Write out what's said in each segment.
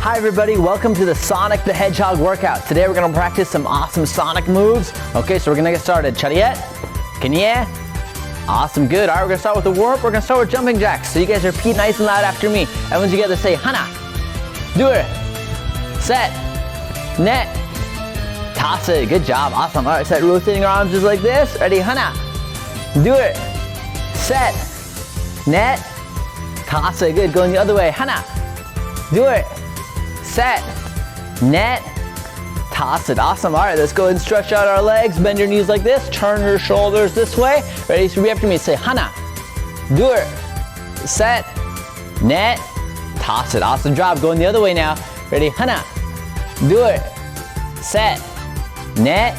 Hi everybody, welcome to the Sonic the Hedgehog workout. Today we're gonna practice some awesome Sonic moves. Okay, so we're gonna get started. Chariot, Kenya, awesome, good. All right, we're gonna start with the warm-up. We're gonna start with jumping jacks. So you guys repeat nice and loud after me. Everyone's together say, Hana, do it, set, net, toss it, good job, awesome. All right, start rotating our arms just like this. Ready, Hana, do it, set, net, toss it, good. Going the other way, Hana, do it, set, net, toss it, awesome. All right, let's go ahead and stretch out our legs, bend your knees like this, turn your shoulders this way. Ready, so repeat after me, say Hana, do it, set, net, toss it, awesome job. Going the other way now. Ready, Hana, do it, set, net,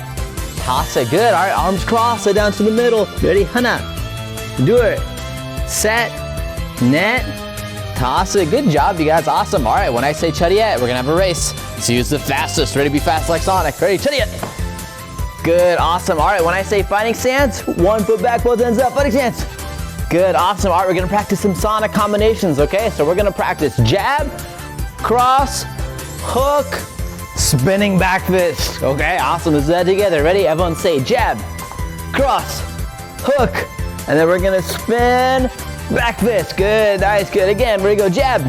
toss it, good. All right, arms crossed, lay down to the middle. Ready, Hana, do it, set, net, toss it, good job you guys, awesome. All right, when I say chariot, we're gonna have a race. So use the fastest, ready to be fast like Sonic. Ready, chariot. Good, awesome. All right, when I say fighting stance, 1 foot back, both ends up, fighting stance. Good, awesome. All right, we're gonna practice some Sonic combinations, okay? So we're gonna practice jab, cross, hook, spinning back fist. Okay, awesome, let's do that together. Ready, everyone say jab, cross, hook, and then we're gonna spin, back fist, good, nice, good. Again, we're gonna go jab,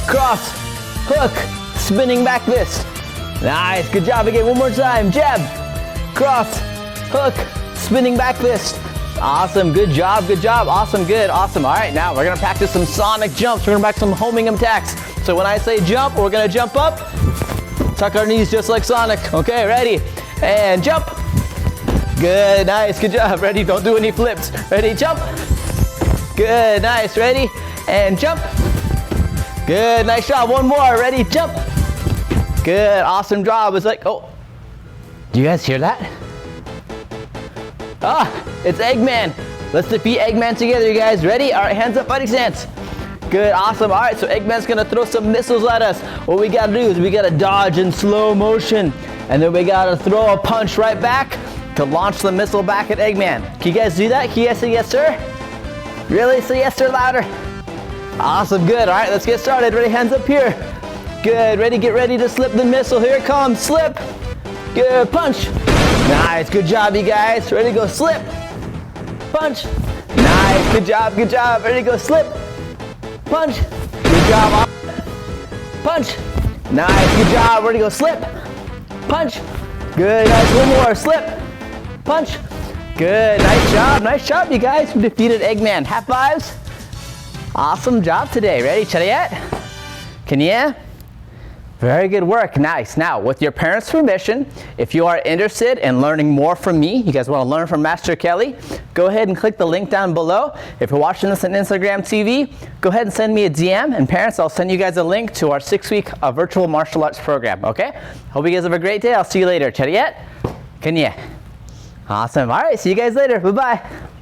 cross, hook, spinning back fist. Nice, good job. Again, one more time. Jab, cross, hook, spinning back fist. Awesome, good job, awesome, good, awesome. All right, now we're gonna practice some Sonic jumps. We're gonna practice some homing attacks. So when I say jump, we're gonna jump up, tuck our knees just like Sonic. Okay, ready? And jump. Good, nice, good job. Ready? Don't do any flips. Ready? Jump. Good, nice, ready, and jump. Good, nice job, one more, ready, jump. Good, awesome job. It's like, oh, do you guys hear that? Ah, it's Eggman. Let's defeat Eggman together, you guys. Ready? All right, hands up, fighting stance. Good, awesome. All right, so Eggman's gonna throw some missiles at us. What we gotta do is we gotta dodge in slow motion, and then we gotta throw a punch right back to launch the missile back at Eggman. Can you guys do that? Can you guys say yes, sir? Really? Say yes, sir, louder. Awesome, good. All right, let's get started. Ready, hands up here. Good, ready, get ready to slip the missile. Here it comes, slip. Good, punch. Nice, good job, you guys. Ready to go, slip. Punch. Nice, good job, good job. Ready to go, slip. Punch. Good job. Punch. Nice, good job. Ready to go, slip. Punch. Good, nice, one more, slip. Punch. Good, nice job, you guys. We defeated Eggman. Half fives. Awesome job today. Ready, chariot? Kenya? Very good work, nice. Now, with your parents' permission, if you are interested in learning more from me, you guys want to learn from Master Kelly, go ahead and click the link down below. If you're watching this on Instagram TV, go ahead and send me a DM, and parents, I'll send you guys a link to our 6-week virtual martial arts program, okay? Hope you guys have a great day. I'll see you later. Chariot? Kenya? Awesome. All right, see you guys later. Bye-bye.